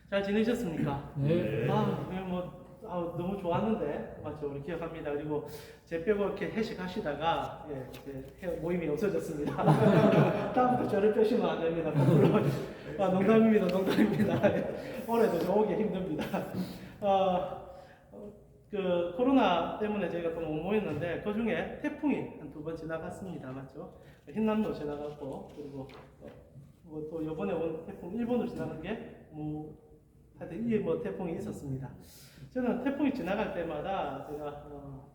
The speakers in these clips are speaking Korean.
잘 지내셨습니까? 네. 너무 좋았는데, 맞죠? 우리 기억합니다. 그리고 제 빼고 이렇게 회식하시다가, 모임이 없어졌습니다. 다음부터 저를 빼시면 안 됩니다. 거꾸로. 농담입니다. 농담입니다. 올해도 좀 오기 힘듭니다. 코로나 때문에 저희가 또 못 모였는데, 그 중에 태풍이 한 2번 지나갔습니다. 맞죠? 흰남노 지나갔고, 그리고 또 이번에 온 태풍 일본으로 지나간 게 하여튼 이게 태풍이 있었습니다. 저는 태풍이 지나갈 때마다 제가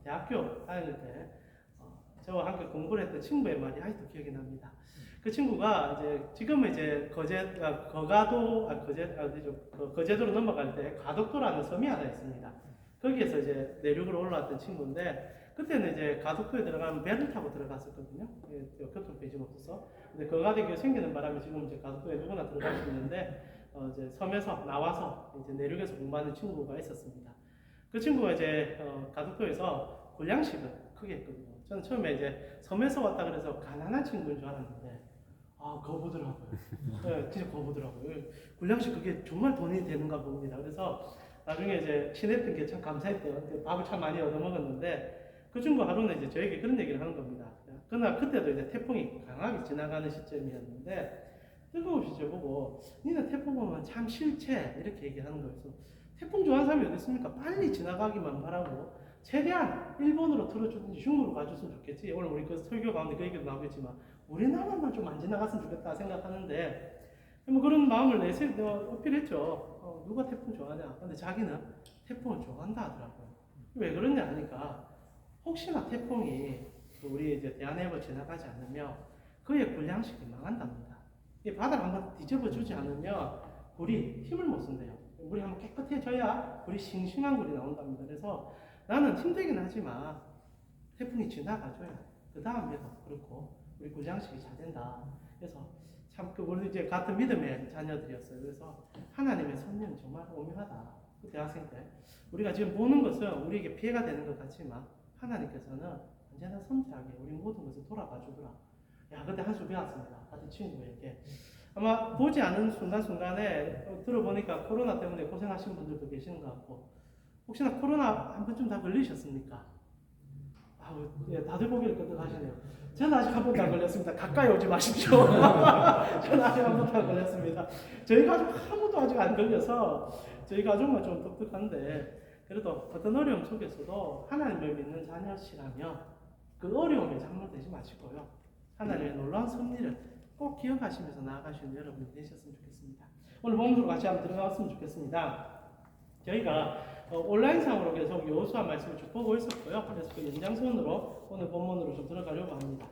대학교 다닐 때 저와 함께 공부를 했던 친구의 말이 아직도 기억이 납니다. 그 친구가 이제 지금은 이제 거제도로 넘어갈 때 가덕도라는 섬이 하나 있습니다. 거기에서 이제 내륙으로 올라왔던 친구인데 그때는 이제 가덕도에 들어가면 배를 타고 들어갔었거든요. 교통편이 없어서. 근데 그 가덕이 생기는 바람에 지금 이제 가덕도에 누구나 들어갈 수 있는데 이제 섬에서 나와서 이제 내륙에서 공부하는 친구가 있었습니다. 그 친구가 이제 가덕도에서 군량식을 크게 했거든요. 저는 처음에 이제 섬에서 왔다 그래서 가난한 친구인 줄 알았는데 거부더라고요. 네, 진짜 거부더라고요. 군량식 그게 정말 돈이 되는가 봅니다. 그래서 나중에 이제 친했던 게 참 감사했대요. 밥을 참 많이 얻어먹었는데 그 친구 하루는 이제 저에게 그런 얘기를 하는 겁니다. 그때도 이제 태풍이 강하게 지나가는 시점이었는데 뜬금없이 저보고 니는 태풍 보면 참 싫지 이렇게 얘기하는 거였어. 태풍 좋아하는 사람이 어디 있습니까? 빨리 지나가기만 바라고 최대한 일본으로 틀어주든지 중국으로 가줬으면 좋겠지. 오늘 우리 그 설교 가운데 그 얘기도 나오겠지만 우리나라만 좀 안 지나갔으면 좋겠다 생각하는데 뭐 그런 마음을 어필했죠. 누가 태풍 좋아하냐? 근데 자기는 태풍을 좋아한다 하더라고요. 왜 그러냐 하니까 혹시나 태풍이 우리 이제 대한해협을 지나가지 않으면 그의 군량식이 망한답니다. 이 바다를 한번 뒤집어 주지 않으면 굴이 힘을 못 쓴대요. 물이 한번 깨끗해져야 굴이 싱싱한 굴이 나온답니다. 그래서 나는 힘들긴 하지만 태풍이 지나가줘야 그 다음에도 그렇고 우리 군량식이 잘 된다. 그래서 참 우리 이제 같은 믿음의 자녀들이었어요. 그래서 하나님의 섭리는 정말 오묘하다. 그 대학생 때 우리가 지금 보는 것은 우리에게 피해가 되는 것 같지만 하나님께서는 언제나 섬세하게 우리 모든 것을 돌아봐 주더라. 그때 한 수 배웠습니다. 같은 친구에게. 아마 보지 않은 순간순간에 들어보니까 코로나 때문에 고생하신 분들도 계시는 것 같고 혹시나 코로나 한 번쯤 다 걸리셨습니까? 다들 고개를 끄덕하시네요. 저는 아직 한 번도 안 걸렸습니다. 가까이 오지 마십시오. 저는 아직 한 번도 안 걸렸습니다. 저희 가족 아무도 아직 안 걸려서 저희 가족만 좀 독특한데 그래도 어떤 어려움 속에서도 하나님을 믿는 자녀시라면 그 어려움에 장로되지 마시고요. 하나님의 놀라운 섭리를 꼭 기억하시면서 나아가시는 여러분이 되셨으면 좋겠습니다. 오늘 본문으로 같이 한번 들어갔으면 좋겠습니다. 저희가 온라인상으로 계속 여호수아 말씀을 쭉 보고 있었고요. 그래서 그 연장선으로 오늘 본문으로 좀 들어가려고 합니다.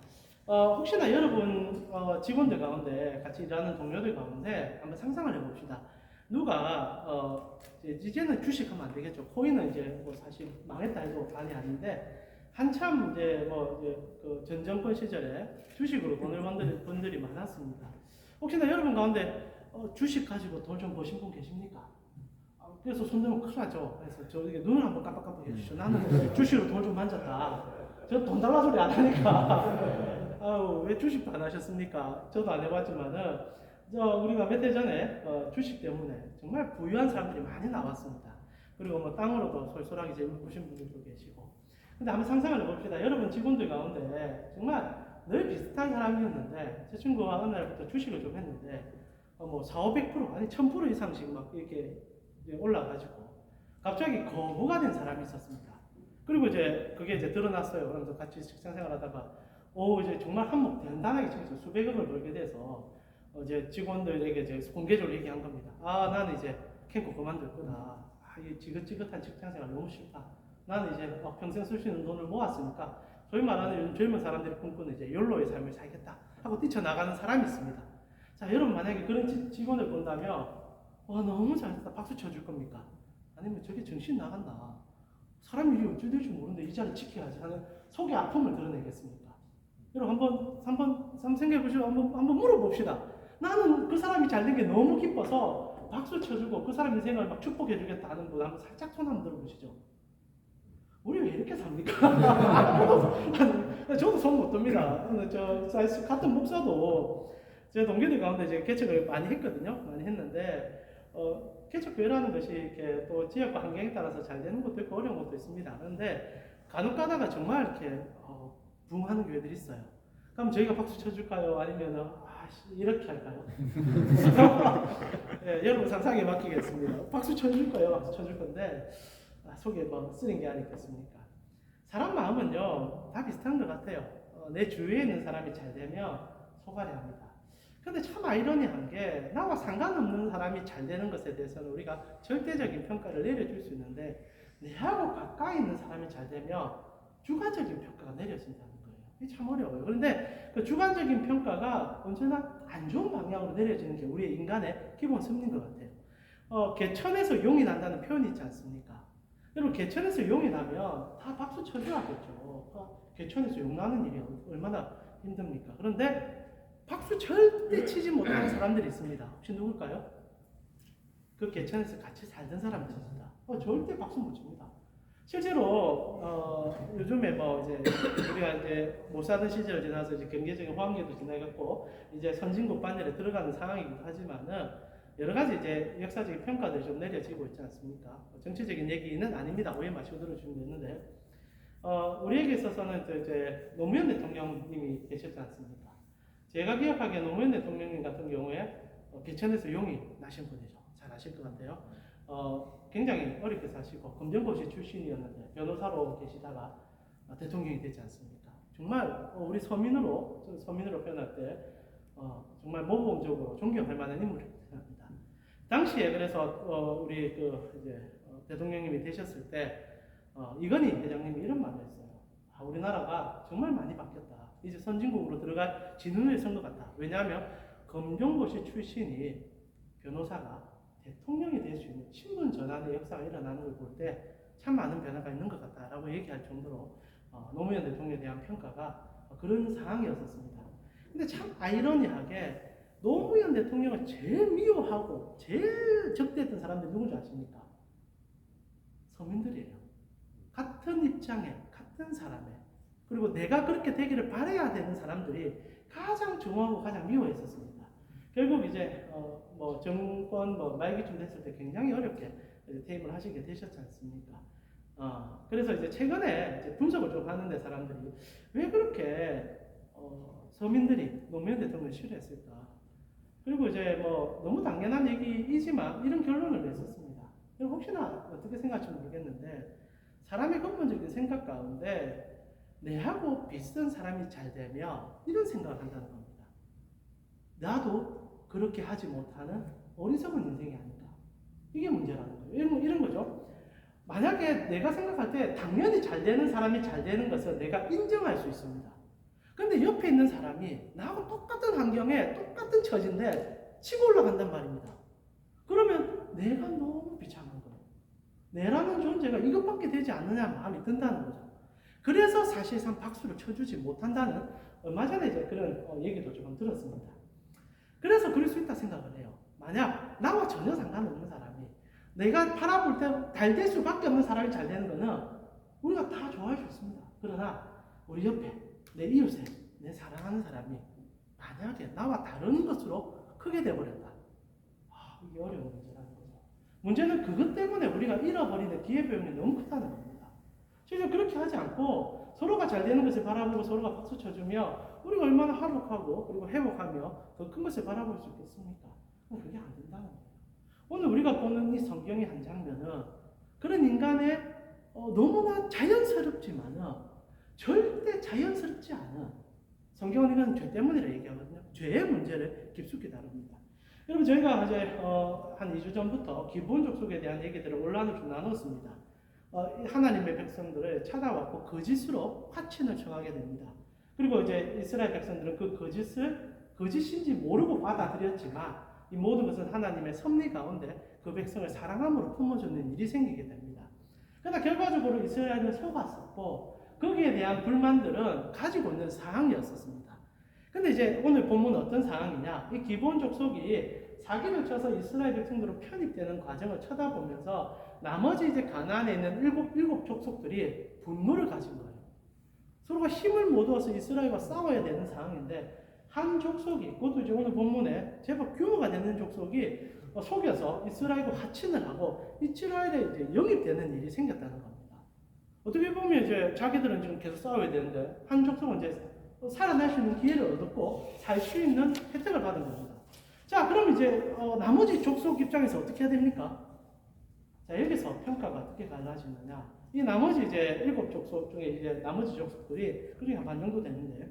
혹시나 여러분 직원들 가운데 같이 일하는 동료들 가운데 한번 상상을 해봅시다. 누가 이제는 주식하면 안 되겠죠. 코인은 이제 사실 망했다 해도 반이 아닌데 한참 그 전 정권 시절에 주식으로 돈을 버는 분들이 많았습니다. 혹시나 여러분 가운데 주식 가지고 돈 좀 버신 분 계십니까? 그래서 손들면 큰일 나죠. 그래서 저에게 눈을 한번 깜빡깜빡 해주시죠. 나는 주식으로 돈 좀 만졌다. 저 돈 달라 소리 안 하니까. 왜 주식도 안 하셨습니까? 저도 안 해봤지만은, 우리가 몇 해 전에 주식 때문에 정말 부유한 사람들이 많이 나왔습니다. 그리고 땅으로도 솔솔하게 재물 부신 분들도 계시고. 근데 한번 상상을 해봅시다. 여러분 직원들 가운데 정말 늘 비슷한 사람이었는데, 제 친구가 어느 날부터 주식을 좀 했는데, 400~500% 아니 1000% 이상씩 막 이렇게 올라가지고 갑자기 거부가 된 사람이 있었습니다. 그리고 그게 드러났어요. 그러면서 같이 직장 생활하다가 이제 정말 한몫 단단하게 치면서 수백억을 벌게 돼서 이제 직원들에게 공개적으로 얘기한 겁니다. 나는 이제 캠코 그만둘 거다. 이 지긋지긋한 직장 생활 너무 싫다. 나는 이제 평생 쓸 수 있는 돈을 모았으니까 소위 말하는 요즘 젊은 사람들이 꿈꾸는 이제 욜로의 삶을 살겠다 하고 뛰쳐나가는 사람이 있습니다. 자, 여러분 만약에 그런 직원을 본다면 너무 잘했다 박수 쳐줄 겁니까? 아니면 저게 정신 나간다. 사람 일이 어찌 될지 모르는데 이 자리 지켜야지 하는 속의 아픔을 드러내겠습니까? 여러분 한번 생각해보시고 한번 물어봅시다. 나는 그 사람이 잘된 게 너무 기뻐서 박수 쳐주고 그 사람 인생을 막 축복해주겠다 하는 분 한번 살짝 손 한번 들어보시죠. 우리 왜 이렇게 삽니까? 저도 손 못 듭니다. 같은 목사도 제 동기들 가운데 개척을 많이 했거든요. 많이 했는데 개척교회라는 것이 이렇게 또 지역과 환경에 따라서 잘 되는 것도 있고 어려운 것도 있습니다. 그런데 간혹 가다가 정말 이렇게 부흥하는 교회들이 있어요. 그럼 저희가 박수 쳐줄까요? 아니면은 이렇게 할까요? 네, 여러분 상상에 맡기겠습니다. 박수 쳐줄 거예요. 박수 쳐줄 건데 속에 뭐 쓰는 게 아니겠습니까? 사람 마음은요 다 비슷한 것 같아요. 내 주위에 있는 사람이 잘 되면 소갈이 합니다. 근데 참 아이러니한 게 나와 상관없는 사람이 잘 되는 것에 대해서는 우리가 절대적인 평가를 내려줄 수 있는데 내하고 가까이 있는 사람이 잘 되면 주관적인 평가가 내려진다는 거예요. 이게 참 어려워요. 그런데 그 주관적인 평가가 언제나 안 좋은 방향으로 내려지는 게 우리의 인간의 기본 섭리인 것 같아요. 개천에서 용이 난다는 표현이 있지 않습니까? 여러분 개천에서 용이 나면 다 박수 쳐줘야겠죠. 개천에서 용 나는 일이 얼마나 힘듭니까? 그런데 박수 절대 치지 못하는 사람들이 있습니다. 혹시 누굴까요? 그 개천에서 같이 살던 사람들입니다. 절대 박수 못 칩니다. 실제로 요즘에 뭐 이제 우리가 이제 못 사는 시절을 지나서 이제 경제적인 호황기도 지나갔고 이제 선진국 반열에 들어가는 상황이기도 하지만은 여러 가지 이제 역사적인 평가들이 좀 내려지고 있지 않습니까? 정치적인 얘기는 아닙니다. 오해 마시고 들어주시면 되는데 우리에게 있어서는 이제 노무현 대통령님이 계셨지 않습니까? 제가 기억하기에 노무현 대통령님 같은 경우에 개천에서 용이 나신 분이죠. 잘 아실 것 같아요. 굉장히 어렵게 사시고 검정고시 출신이었는데 변호사로 계시다가 대통령이 되지 않습니까? 정말 우리 서민으로 표현할 때 정말 모범적으로 존경할 만한 인물이라고 생각합니다. 당시에 그래서 우리 이제 대통령님이 되셨을 때 이건희 회장님이 이런 말을 했어요. 우리나라가 정말 많이 바뀌었다. 이제 선진국으로 들어갈 진흥을 선 것 같다. 왜냐하면 검정고시 출신이 변호사가 대통령이 될 수 있는 신분 전환의 역사가 일어나는 걸 볼 때 참 많은 변화가 있는 것 같다라고 얘기할 정도로 노무현 대통령에 대한 평가가 그런 상황이었었습니다. 근데 참 아이러니하게 노무현 대통령을 제일 미워하고 제일 적대했던 사람들이 누군지 아십니까? 서민들이에요. 같은 입장에 같은 사람에 그리고 내가 그렇게 되기를 바라야 되는 사람들이 가장 좋아하고 가장 미워했었습니다. 결국 이제 뭐 정권 말기쯤 됐을 때 굉장히 어렵게 퇴임을 하시게 되셨지 않습니까? 그래서 이제 최근에 이제 분석을 좀 하는데 사람들이 왜 그렇게 서민들이 노무현 대통령을 싫어했을까? 그리고 이제 뭐 너무 당연한 얘기이지만 이런 결론을 냈었습니다. 혹시나 어떻게 생각할지 모르겠는데 사람의 근본적인 생각 가운데 내하고 비슷한 사람이 잘 되면 이런 생각을 한다는 겁니다. 나도 그렇게 하지 못하는 어리석은 인생이 아닌가. 이게 문제라는 거예요. 이런 거죠. 만약에 내가 생각할 때 당연히 잘 되는 사람이 잘 되는 것을 내가 인정할 수 있습니다. 근데 옆에 있는 사람이 나하고 똑같은 환경에 똑같은 처지인데 치고 올라간단 말입니다. 그러면 내가 너무 비참한 거예요. 내라는 존재가 이것밖에 되지 않느냐 마음이 든다는 거죠. 그래서 사실상 박수를 쳐주지 못한다는 얼마 전에 이제 그런 얘기도 조금 들었습니다. 그래서 그럴 수 있다 생각을 해요. 만약 나와 전혀 상관없는 사람이 내가 바라볼 때 잘 될 수밖에 없는 사람이 잘 되는 거는 우리가 다 좋아할 수 있습니다. 그러나 우리 옆에 내 이웃에 내 사랑하는 사람이 만약에 나와 다른 것으로 크게 되어버렸다. 이게 어려운 문제라는 거죠. 문제는 그것 때문에 우리가 잃어버리는 기회비용이 너무 크다는 겁니다. 실제 그렇게 하지 않고 서로가 잘 되는 것을 바라보고 서로가 박수 쳐주며 우리가 얼마나 화목하고 그리고 회복하며 더 큰 것을 바라볼 수 있겠습니까? 그게 안 된다는 거예요. 오늘 우리가 보는 이 성경의 한 장면은 그런 인간의 너무나 자연스럽지만은 절대 자연스럽지 않은 성경은 이건 죄 때문이라 얘기하거든요. 죄의 문제를 깊숙이 다룹니다. 여러분 저희가 이제 한 2주 전부터 기본 족속에 대한 얘기들을 온라인으로 좀 나눴습니다. 하나님의 백성들을 찾아왔고 거짓으로 화친을 청하게 됩니다. 그리고 이제 이스라엘 백성들은 그 거짓을 거짓인지 모르고 받아들였지만 이 모든 것은 하나님의 섭리 가운데 그 백성을 사랑함으로 품어주는 일이 생기게 됩니다. 그러나 결과적으로 이스라엘은 속았었고 거기에 대한 불만들은 가지고 있는 상황이었었습니다. 근데 이제 오늘 본문은 어떤 상황이냐? 이 기본 족속이 사기를 쳐서 이스라엘 백성들로 편입되는 과정을 쳐다보면서 나머지 이제 가나안에 있는 일곱 족속들이 분노를 가진 거예요. 서로가 힘을 모두어서 이스라엘과 싸워야 되는 상황인데 한 족속이 그것도 이제 오늘 본문에 제법 규모가 되는 족속이 속여서 이스라엘과 화친을 하고 이스라엘에 이제 영입되는 일이 생겼다는 겁니다. 어떻게 보면 이제 자기들은 지금 계속 싸워야 되는데 한 족속은 이제 살아날 수 있는 기회를 얻었고 살 수 있는 혜택을 받은 겁니다. 자, 그럼 이제 나머지 족속 입장에서 어떻게 해야 됩니까? 자, 여기서 평가가 어떻게 갈라지느냐? 이 나머지 이제 7족속 중에 이제 나머지 족속들이 그중에 한 반 정도 되는데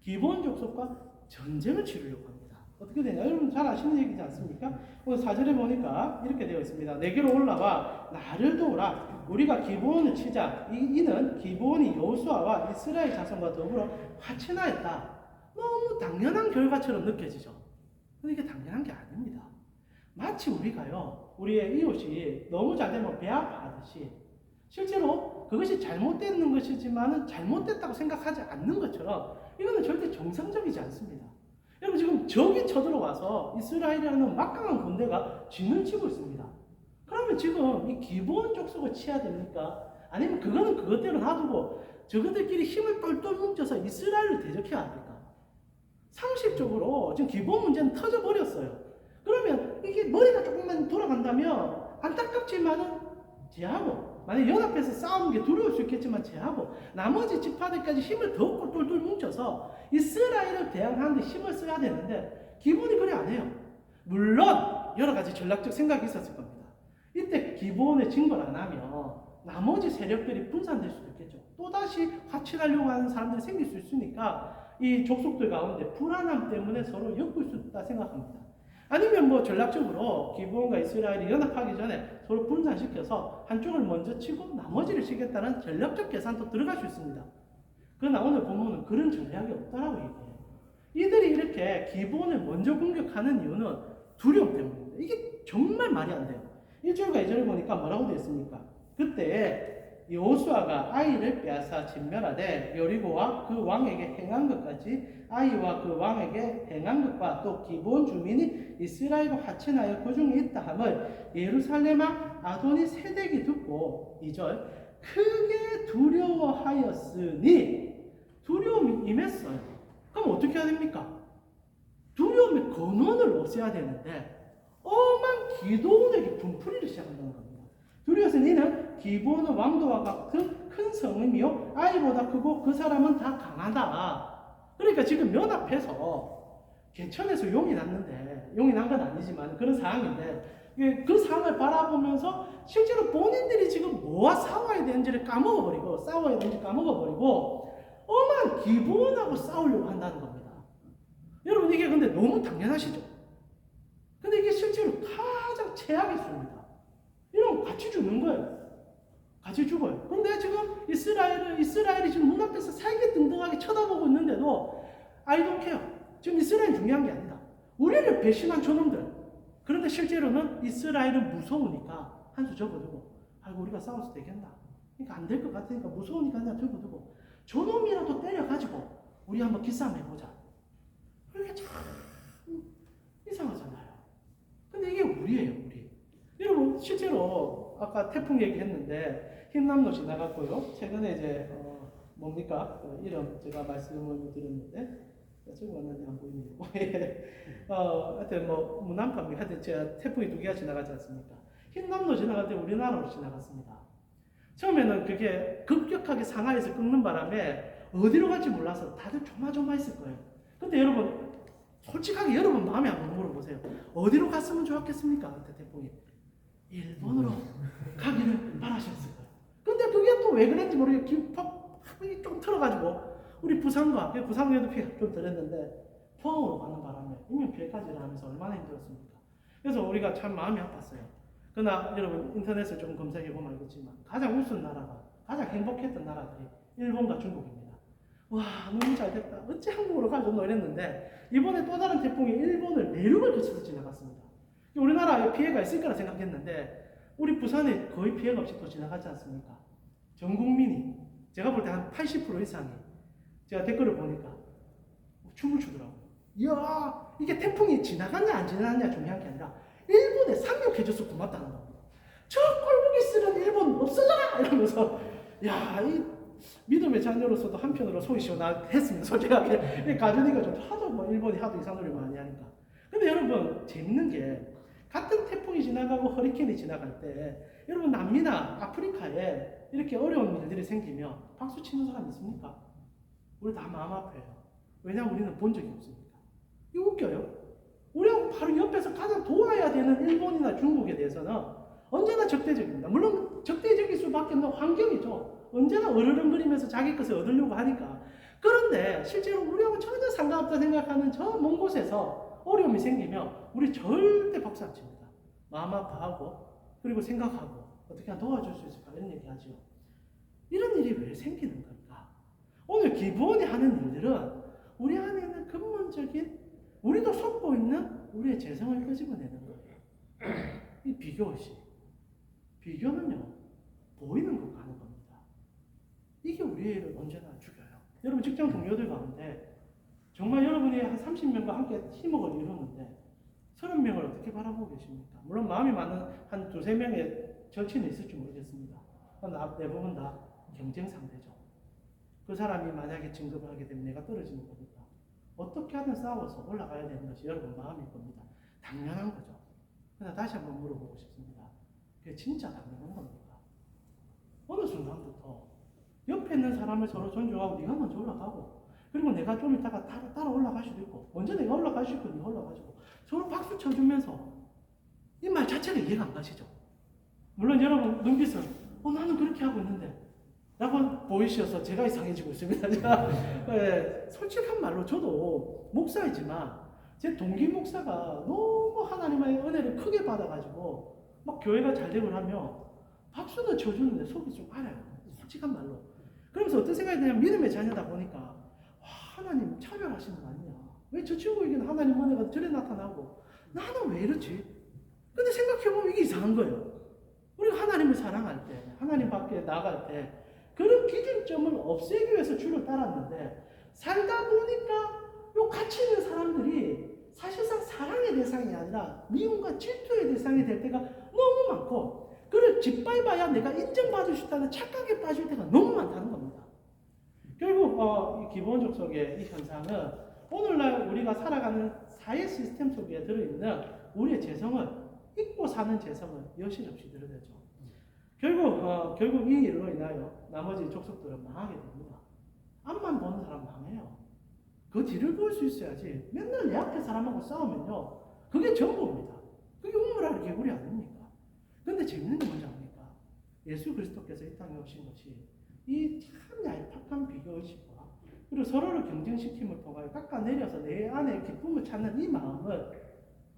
기본 족속과 전쟁을 치르려고 합니다. 어떻게 되냐? 여러분 잘 아시는 얘기지 않습니까? 오늘 4절에 보니까 이렇게 되어 있습니다. 내게로 올라와 나를 도우라. 우리가 기브온을 치자. 이는 기브온이 여호수아와 이스라엘 자손과 더불어 화친하였다. 너무 당연한 결과처럼 느껴지죠. 근데 이게 당연한 게 아닙니다. 마치 우리가요, 우리의 이웃이 너무 잘 되면 배아파하듯이 실제로 그것이 잘못되는 것이지만 잘못됐다고 생각하지 않는 것처럼 이거는 절대 정상적이지 않습니다. 여러분 지금 적이 쳐들어와서 이스라엘이라는 막강한 군대가 진을 치고 있습니다. 그러면 지금 이 기본 족속을 치야 됩니까? 아니면 그거는 그것대로 놔두고 저것들끼리 힘을 똘똘 뭉쳐서 이스라엘을 대적해야 합니까? 상식적으로 지금 기본 문제는 터져버렸어요. 그러면 이게 머리가 조금만 돌아간다면 안타깝지만은 제하고 만약 연합해서 싸우는 게 두려울 수 있겠지만 제하고 나머지 지파들까지 힘을 더 똘똘 뭉쳐서 이스라엘을 대항하는 데 힘을 써야 되는데 기본이 그래 안 해요. 물론 여러 가지 전략적 생각이 있었을 겁니다. 이때 기본에 진걸 안 하면 나머지 세력들이 분산될 수도 있겠죠. 또다시 화친하려고 하는 사람들이 생길 수 있으니까 이 족속들 가운데 불안함 때문에 서로 엮을 수 있다 생각합니다. 아니면 뭐 전략적으로 기브온과 이스라엘이 연합하기 전에 서로 분산시켜서 한쪽을 먼저 치고 나머지를 치겠다는 전략적 계산도 들어갈 수 있습니다. 그러나 오늘 본문은 그런 전략이 없다라고 얘기해요. 이들이 이렇게 기브온을 먼저 공격하는 이유는 두려움 때문입니다. 이게 정말 말이 안 돼요. 1절과 2절을 보니까 뭐라고 되어 있습니까? 그때 여호수아가 아이를 빼앗아 진멸하되 여리고와 그 왕에게 행한 것까지 아이와 그 왕에게 행한 것과 또 기본 주민이 이스라엘과 화친하여 그 중에 있다 함을 예루살렘아 아도니 세덱이 듣고 2절 크게 두려워하였으니 두려움이 임했어요. 그럼 어떻게 해야 됩니까? 두려움의 근원을 없애야 되는데 엄한 기도원에게 분풀이를 시작한다는 겁니다. 두려워서 니는 기브온은 왕도와 같은 큰 성이며 아이보다 크고 그 사람은 다 강하다. 그러니까 지금 연합해서 개천에서 용이 났는데 용이 난 건 아니지만 그런 상황인데 그 상황을 바라보면서 실제로 본인들이 지금 뭐와 싸워야 되는지를 까먹어버리고 싸워야 되는지 까먹어버리고 엄한 기브온하고 싸우려고 한다는 겁니다. 여러분 이게 근데 너무 당연하시죠? 근데 이게 실제로 가장 최악의 수입니다. 이러면 같이 죽는 거예요. 같이 죽어요. 근데 지금 이스라엘이 지금 눈앞에서 살기등등하게 쳐다보고 있는데도 I don't care. 지금 이스라엘이 중요한 게 아니다. 우리를 배신한 저놈들. 그런데 실제로는 이스라엘은 무서우니까 한 수 접어두고 아이고 우리가 싸워서 되겠나. 그러니까 안 될 것 같으니까 무서우니까 그냥 접어두고 저놈이라도 때려가지고 우리 한번 기싸움 해보자. 이게 참 이상하잖아요. 근데 이게 우리예요, 우리. 여러분 실제로 아까 태풍 얘기했는데 흰남노 지나갔고요. 최근에 이제 뭡니까 이름 제가 말씀을 드렸는데 저거 왔는데 안 보이네요. 하여튼 뭐 무난파입니다. 하여튼 제가 태풍이 2개가 지나가지 않습니까? 흰남노 지나갈 때 우리나라로 지나갔습니다. 처음에는 그게 급격하게 상하이에서 끊는 바람에 어디로 갈지 몰라서 다들 조마조마했을 거예요. 근데 여러분 솔직하게 여러분 마음에 한번 물어보세요. 어디로 갔으면 좋았겠습니까? 그때 태풍이 일본으로 가기를 바라셨을 거예요. 근데 그게 또 왜 그랬는지 모르겠고 기폭이 좀 틀어가지고 우리 부산과 부산에도 피해가 좀 들었는데 포항으로 가는 바람에 인명 피해까지 하면서 얼마나 힘들었습니까? 그래서 우리가 참 마음이 아팠어요. 그러나 여러분 인터넷을 좀 검색해보면 알겠지만 가장 우스운 나라가 가장 행복했던 나라들이 일본과 중국입니다. 와 너무 잘됐다. 어찌 한국으로 가졌노 이랬는데 이번에 또 다른 태풍이 일본을 내륙을 거쳐서 지나갔습니다. 우리나라에 피해가 있을 거라 생각했는데 우리 부산에 거의 피해가 없이 또 지나가지 않습니까? 전 국민이 제가 볼 때 한 80% 이상이 제가 댓글을 보니까 춤을 추더라고요. 이야 이게 태풍이 지나갔냐 안 지나갔냐 중요한 게 아니라 일본에 상륙해줘서 고맙다는 겁니다. 저 꼴보기 싫은 일본 없어져라 이러면서 야 이 믿음의 자녀로서도 한편으로 속이 시원했습니다. 솔직하게 가족이가 좀 하도 뭐 일본이 하도 이상소리 많이 하니까. 근데 여러분 재밌는 게 같은 태풍이 지나가고 허리케인이 지나갈 때 여러분 남미나 아프리카에 이렇게 어려운 일들이 생기면 박수 치는 사람 있습니까? 우리 다 마음 아파요. 왜냐하면 우리는 본 적이 없으니까. 이거 웃겨요. 우리하고 바로 옆에서 가장 도와야 되는 일본이나 중국에 대해서는 언제나 적대적입니다. 물론 적대적일 수밖에 없는 환경이죠. 언제나 으르렁거리면서 자기 것을 얻으려고 하니까. 그런데 실제로 우리하고 전혀 상관없다 생각하는 저 먼 곳에서 어려움이 생기면 우리 절대 박수 안 칩니다. 마음 아파하고 그리고 생각하고 어떻게 하면 도와줄 수 있을까 이런 얘기 하죠. 이런 일이 왜 생기는 걸까? 오늘 기본이 하는 일들은 우리 안에 있는 근본적인 우리도 속고 있는 우리의 재성을 끄집어내는 거예요. 이 비교의식. 비교는요, 보이는 것 가는 겁니다. 이게 우리를 언제나 죽여요. 여러분 직장 동료들 가운데 정말 여러분이 한 30명과 함께 팀워크를 이루는데 30명을 어떻게 바라보고 계십니까? 물론 마음이 맞는 한 두세 명의 절친은 있을지 모르겠습니다. 대부분 다 경쟁 상대죠. 그 사람이 만약에 진급을 하게 되면 내가 떨어지는 거니까 어떻게 하든 싸워서 올라가야 되는 것이 여러분 마음일 겁니다. 당연한 거죠. 그러나 다시 한번 물어보고 싶습니다. 그게 진짜 당연한 겁니까? 어느 순간부터 옆에 있는 사람을 서로 존중하고 네가 먼저 올라가고 그리고 내가 좀 이따가 따라 올라갈 수도 있고 먼저 내가 올라갈 수 있고 네가 올라가지고 서로 박수 쳐주면서 이 말 자체가 이해가 안 가시죠? 물론 여러분 눈빛은 나는 그렇게 하고 있는데 라고 보이셔서 제가 이상해지고 있습니다. 솔직한 말로 저도 목사이지만 제 동기 목사가 너무 하나님의 은혜를 크게 받아가지고 막 교회가 잘 되고 하면 박수는 쳐주는데 속이 좀 알아요. 솔직한 말로. 그러면서 어떤 생각이 드냐면 믿음의 자녀다 보니까 하나님 차별하시는 거 아니냐. 왜 저 친구에게는 하나님 은혜가 저래 나타나고 나는 왜 이렇지? 근데 생각해보면 이게 이상한 거예요. 우리가 하나님을 사랑할 때 하나님 밖에 나갈 때 그런 기준점을 없애기 위해서 주를 따랐는데 살다 보니까 요 같이 있는 사람들이 사실상 사랑의 대상이 아니라 미움과 질투의 대상이 될 때가 너무 많고 그를 짓밟아야 내가 인정받을 수 있다는 착각에 빠질 때가 너무 많다는 겁니다. 결국 이 기본적 속의 이 현상은 오늘날 우리가 살아가는 사회 시스템 속에 들어있는 우리의 재성을 잊고 사는 재성을 여실없이 드러내죠. 결국 이 일로 인하여 나머지 족속들은 망하게 됩니다. 앞만 보는 사람 망해요. 그 뒤를 볼 수 있어야지. 맨날 내 앞에 사람하고 싸우면요. 그게 전부입니다. 그게 우물아를 개구리 아닙니까? 근데 재밌는 게 뭔지 압니까? 예수 그리스도께서 이 땅에 오신 것이 이 참 얄팍한 비교의식과 그리고 서로를 경쟁시킴을 통하여 깎아내려서 내 안에 기쁨을 찾는 이 마음을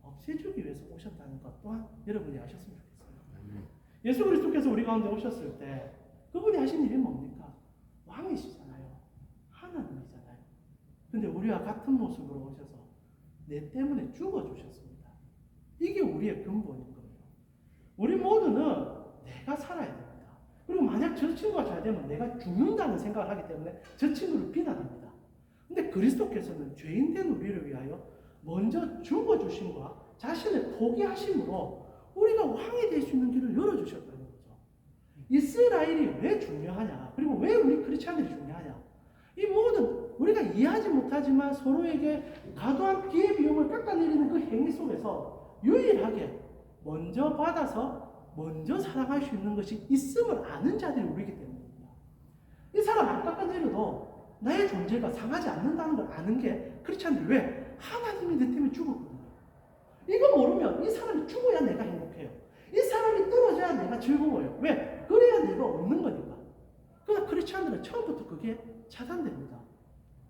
없애주기 위해서 오셨다는 것 또한 여러분이 아셨으면 좋겠어요. 예수 그리스도께서 우리 가운데 오셨을 때 그분이 하신 일이 뭡니까? 왕이시잖아요. 하나님이잖아요. 근데 우리와 같은 모습으로 오셔서 내 때문에 죽어주셨습니다. 이게 우리의 근본인 거예요. 우리 모두는 내가 살아야 됩니다. 그리고 만약 저 친구가 잘 되면 내가 죽는다는 생각을 하기 때문에 저 친구를 비난합니다. 근데 그리스도께서는 죄인된 우리를 위하여 먼저 죽어주심과 자신을 포기하심으로 우리가 왕이 될 수 있는 길을 열어주셨다는 거죠. 이스라엘이 왜 중요하냐? 그리고 왜 우리 크리스찬들이 중요하냐? 이 모든 우리가 이해하지 못하지만 서로에게 과도한 피해 비용을 깎아내리는 그 행위 속에서 유일하게 먼저 받아서 먼저 사랑할 수 있는 것이 있음을 아는 자들이 우리이기 때문입니다. 이 사람 안 깎아내려도 나의 존재가 상하지 않는다는 걸 아는 게 크리스찬들이 왜? 하나님이 내 때문에 죽었거든요. 이거 모르면 이 사람이 죽어야 내가 행복해요. 이 사람이 떨어져야 내가 즐거워요. 왜? 그래야 내가 얻는 거니까. 그러나 크리스찬들은 처음부터 그게 차단됩니다.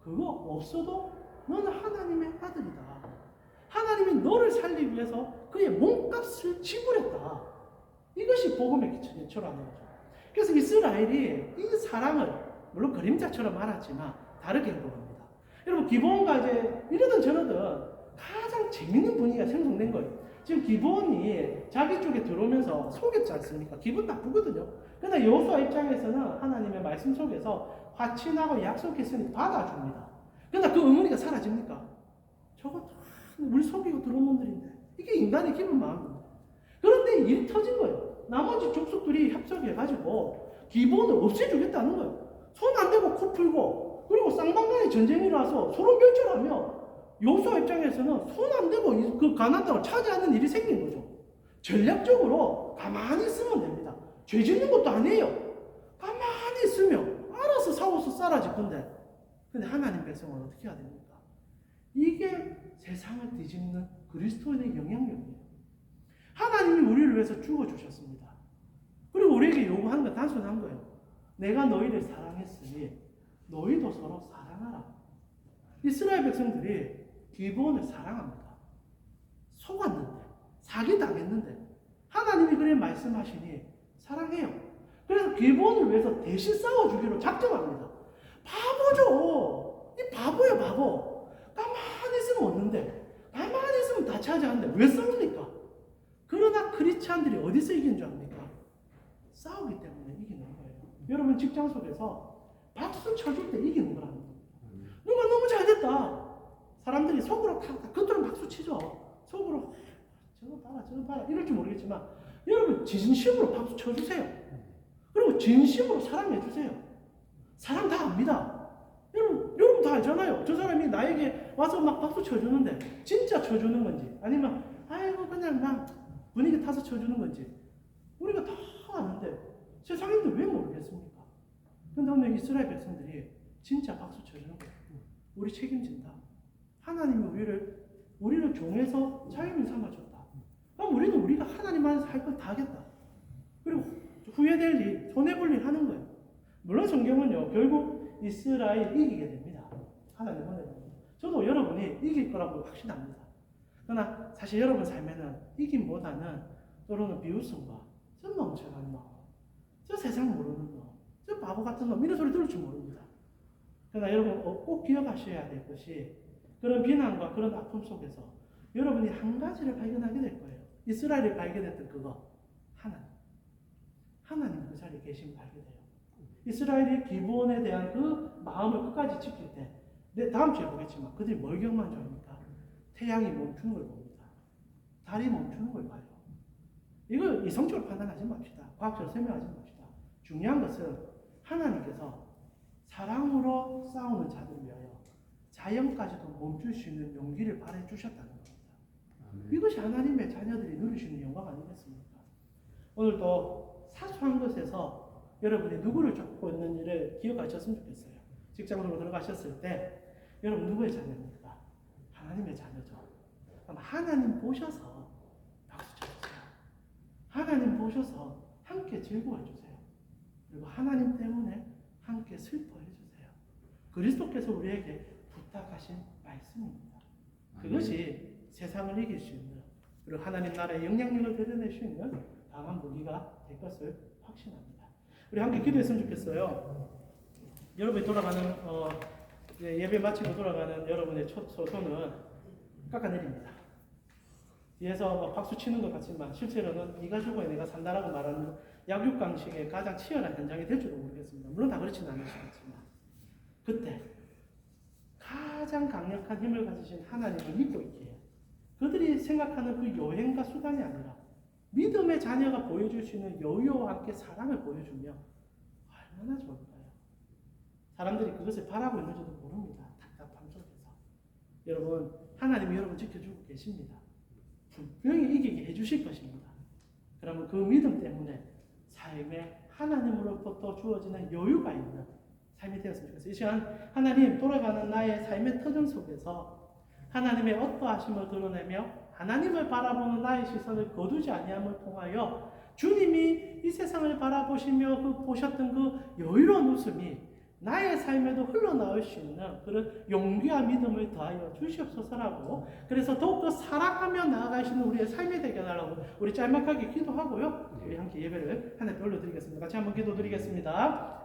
그거 없어도 너는 하나님의 아들이다. 하나님이 너를 살리기 위해서 그의 몸값을 지불했다. 이것이 복음의 기초라는 거죠. 그래서 이스라엘이 이 사랑을 물론 그림자처럼 말하지만 다르게 행동합니다. 여러분 기브온과 이제 이러든 저러든 가장 재밌는 분위기가 생성된 거예요. 지금 기브온이 자기 쪽에 들어오면서 속였지 않습니까? 기분 나쁘거든요. 그러나 여호수아 입장에서는 하나님의 말씀 속에서 화친하고 약속했으니 받아줍니다. 그러나 그 의문이가 사라집니까? 저거 우리 속이고 들어온 놈들인데 이게 인간의 기분 마음입니다. 그런데 일이 터진 거예요. 나머지 족속들이 협력해가지고 기본을 없애주겠다는 거예요. 손 안 대고 코 풀고 그리고 쌍방간에 전쟁이 일어나서 서로 멸절하며 여호수아 입장에서는 손 안 대고 그 가나안 땅을 차지하는 일이 생긴 거죠. 전략적으로 가만히 있으면 됩니다. 죄 짓는 것도 아니에요. 가만히 있으면 알아서 싸워서 사라질 건데. 근데 하나님 백성은 어떻게 해야 됩니까? 이게 세상을 뒤집는 그리스도인의 영향력이에요. 하나님이 우리를 위해서 죽어주셨습니다. 그리고 우리에게 요구하는 건 단순한 거예요. 내가 너희를 사랑했으니 너희도 서로 사랑하라. 이스라엘 백성들이 기브온을 사랑합니다. 속았는데, 사기당했는데 하나님이 그래 말씀하시니 사랑해요. 그래서 기브온을 위해서 대신 싸워주기로 작정합니다. 바보죠. 이 바보예요, 바보. 가만히 있으면 없는데, 가만히 있으면 다 차지하는데 왜 싸웁니까? 그러나 크리스찬들이 어디서 이긴 줄 압니까? 싸우기 때문에 이기는 거예요. 여러분 직장 속에서 박수 쳐줄 때 이기는 거라는 겁니다. 누가 너무 잘됐다. 사람들이 속으로 겉으로 박수 치죠. 속으로 저거 봐라 저거 봐라 이럴지 모르겠지만 여러분 진심으로 박수 쳐주세요. 그리고 진심으로 사랑해주세요. 사랑 다 압니다. 여러분 다 알잖아요. 저 사람이 나에게 와서 막 박수 쳐주는데 진짜 쳐주는 건지 아니면 아이고 그냥 막 분위기 타서 쳐주는 건지 우리가 다 아는데 세상인들 왜 모르겠습니까? 근데 오늘 이스라엘 백성들이 진짜 박수 쳐주는 거예요. 우리 책임진다. 하나님이 우리를 종에서 자유인 삼아줬다. 그럼 우리는 우리가 하나님 안에서 할 걸 다 하겠다. 그리고 후회될 일, 손해볼 일 하는 거예요. 물론 성경은요, 결국 이스라엘이 이기게 됩니다. 하나님 보내는 저도 여러분이 이길 거라고 확신합니다. 그러나 사실 여러분 삶에는 이김보다는 때로는 비웃음과 저 멍청한 놈, 저 세상 모르는 놈, 저 바보 같은 놈 이런 소리 들을 줄 모릅니다. 그러나 여러분 꼭 기억하셔야 될 것이 그런 비난과 그런 아픔 속에서 여러분이 한 가지를 발견하게 될 거예요. 이스라엘이 발견했던 그거 하나님 그 자리에 계시면 발견해요. 이스라엘이 기브온에 대한 그 마음을 끝까지 지킬 때 다음 주에 보겠지만 그들이 뭘 경험한 줄 압니까? 태양이 멈추는 걸 봅니다. 달이 멈추는 걸 봐요. 이걸 이성적으로 판단하지 맙시다. 과학적으로 설명하지 맙시다. 중요한 것은 하나님께서 사랑으로 싸우는 자들을 위하여 자연까지도 멈출 수 있는 용기를 발해 주셨다는 겁니다. 이것이 하나님의 자녀들이 누릴 수 있는 영광 아니겠습니까? 오늘도 사소한 것에서 여러분이 누구를 쫓고 있는지를 기억하셨으면 좋겠어요. 직장으로 들어가셨을 때 여러분 누구의 자녀입니까? 하나님의 자녀죠. 그럼 하나님 보셔서 박수 쳐주세요. 하나님 보셔서 함께 즐거워해주세요. 그리고 하나님 때문에 함께 슬퍼해주세요. 그리스도께서 우리에게 부탁하신 말씀입니다. 그것이 세상을 이길 수 있는 그리고 하나님 나라의 영향력을 드러낼 수 있는 강한 무기가 될 것을 확신합니다. 우리 함께 기도했으면 좋겠어요. 여러분이 돌아가는 예배 마치고 돌아가는 여러분의 손은 깎아내립니다. 뒤에서 박수 치는 것 같지만 실제로는 네가 죽어야 내가 산다라고 말하는 약육강식의 가장 치열한 현장이 될 줄도 모르겠습니다. 물론 다 그렇지는 않으시겠지만 그때 가장 강력한 힘을 가지신 하나님을 믿고 있기에 그들이 생각하는 그 여행과 수단이 아니라 믿음의 자녀가 보여줄 수 있는 여유와 함께 사랑을 보여주며 얼마나 좋을까요? 사람들이 그것을 바라고 있는지도 모릅니다. 답답함 속에서. 여러분, 하나님이 여러분 지켜주고 계십니다. 분명히 이기게 해주실 것입니다. 그러면 그 믿음 때문에 삶에 하나님으로부터 주어지는 여유가 있는 삶이 되었으면 좋겠어요. 이 시간 하나님 돌아가는 나의 삶의 터전 속에서 하나님의 어떠하심을 드러내며 하나님을 바라보는 나의 시선을 거두지 아니함을 통하여 주님이 이 세상을 바라보시며 보셨던 그 여유로운 웃음이 나의 삶에도 흘러나올 수 있는 그런 용기와 믿음을 더하여 주시옵소서라고 그래서 더욱더 사랑하며 나아가시는 우리의 삶이 되게 하라고 우리 짤막하게 기도하고요. 우리 함께 예배를 하나님께 올려드리겠습니다. 같이 한번 기도드리겠습니다.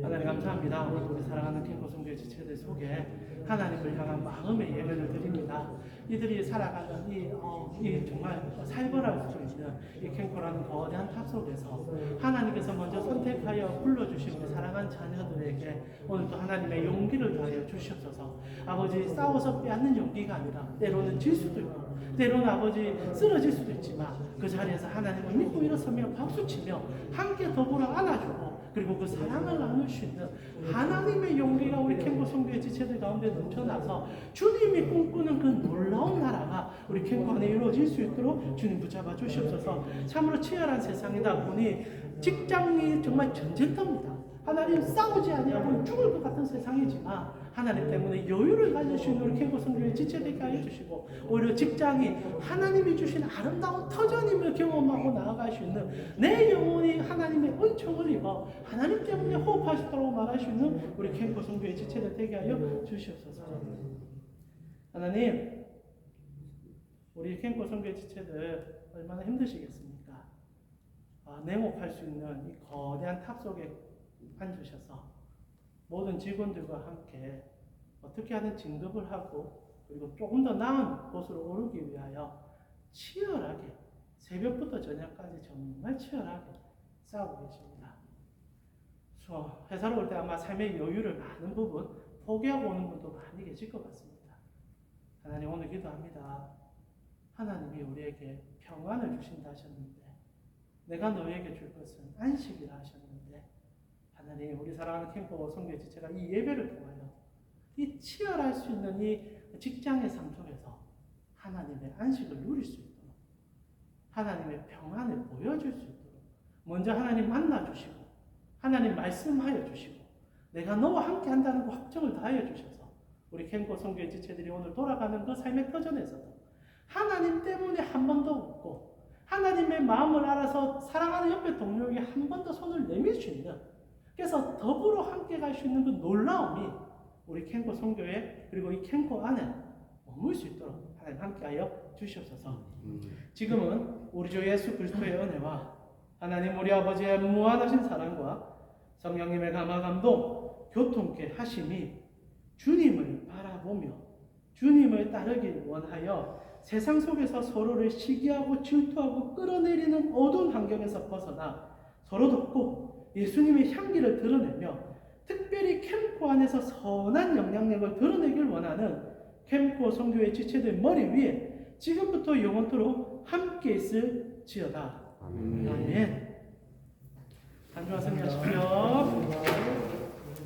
하나님 감사합니다. 오늘 우리 사랑하는 캠퍼송교회 지체들 속에 하나님을 향한 마음의 예배를 드립니다. 이들이 살아가는 이 정말 살벌할 수 있는 이 캠퍼 캠코라는 거대한 탑 속에서 하나님께서 먼저 선택하여 불러주신 우리 사랑한 자녀들에게 오늘도 하나님의 용기를 더하여 주시옵소서. 아버지, 싸워서 빼앗는 용기가 아니라 때로는 질 수도 있고 때로는 아버지 쓰러질 수도 있지만 그 자리에서 하나님을 믿고 일어서며 박수치며 함께 더불어 안아주고 그리고 그 사랑을 나눌 수 있는 하나님의 용기가 우리 캠코 성교의 지체들 가운데 넘쳐나서 주님이 꿈꾸는 그 놀라운 나라가 우리 캠코 안에 이루어질 수 있도록 주님 붙잡아 주시옵소서. 참으로 치열한 세상이다 보니 직장이 정말 전쟁터입니다. 하나님 싸우지 아니하고 죽을 것 같은 세상이지만 하나님 때문에 여유를 가질 수 있는 우리 캠코 성교의 지체되게 하여 주시고 오히려 직장이 하나님이 주신 아름다운 터전임을 경험하고 나아갈 수 있는 내 영혼이 하나님의 은총을 입어 하나님 때문에 호흡할 수 있도록 말할 수 있는 우리 캠코 성교의 지체들 되게 하여 주시옵소서. 하나님, 우리 캠코 성교의 지체들 얼마나 힘드시겠습니까? 냉혹할 수 있는 이 거대한 탑 속에 앉으셔서 모든 직원들과 함께 어떻게 하든 진급을 하고 그리고 조금 더 나은 곳으로 오르기 위하여 치열하게 새벽부터 저녁까지 정말 치열하게 싸우고 계십니다. 회사로 올 때 아마 삶의 여유를 많은 부분 포기하고 오는 분도 많이 계실 것 같습니다. 하나님, 오늘 기도합니다. 하나님이 우리에게 평안을 주신다 하셨는데 내가 너에게 줄 것은 안식이라 하셨는데 하나님, 우리 사랑하는 캠코 성교의 지체가 이 예배를 통하여 이 치열할 수 있는 이 직장의 삶 속에서 하나님의 안식을 누릴 수 있도록 하나님의 평안을 보여줄 수 있도록 먼저 하나님 만나주시고 하나님 말씀하여 주시고 내가 너와 함께 한다는 그 확정을 다하여 주셔서 우리 캠코 성교의 지체들이 오늘 돌아가는 그 삶의 터전에서도 하나님 때문에 한 번 더 웃고 하나님의 마음을 알아서 사랑하는 옆에 동료에게 한 번 더 손을 내밀 수 있는 그래서 더불어 함께 갈 수 있는 그 놀라움이 우리 캠코 성교회 그리고 이 캠코 안에 머물 수 있도록 하나님 함께하여 주시옵소서. 지금은 우리 주 예수 그리스도의 은혜와 하나님 우리 아버지의 무한하신 사랑과 성령님의 감화 감동 교통케 하심이 주님을 바라보며 주님을 따르길 원하여 세상 속에서 서로를 시기하고 질투하고 끌어내리는 어두운 환경에서 벗어나 서로 돕고 예수님의 향기를 드러내며 특별히 캠코 안에서 선한 영향력을 드러내길 원하는 캠코 성교의 지체들 머리 위에 지금부터 영원토록 함께 있을지어다. 아멘. 한 주와 승리하십시오.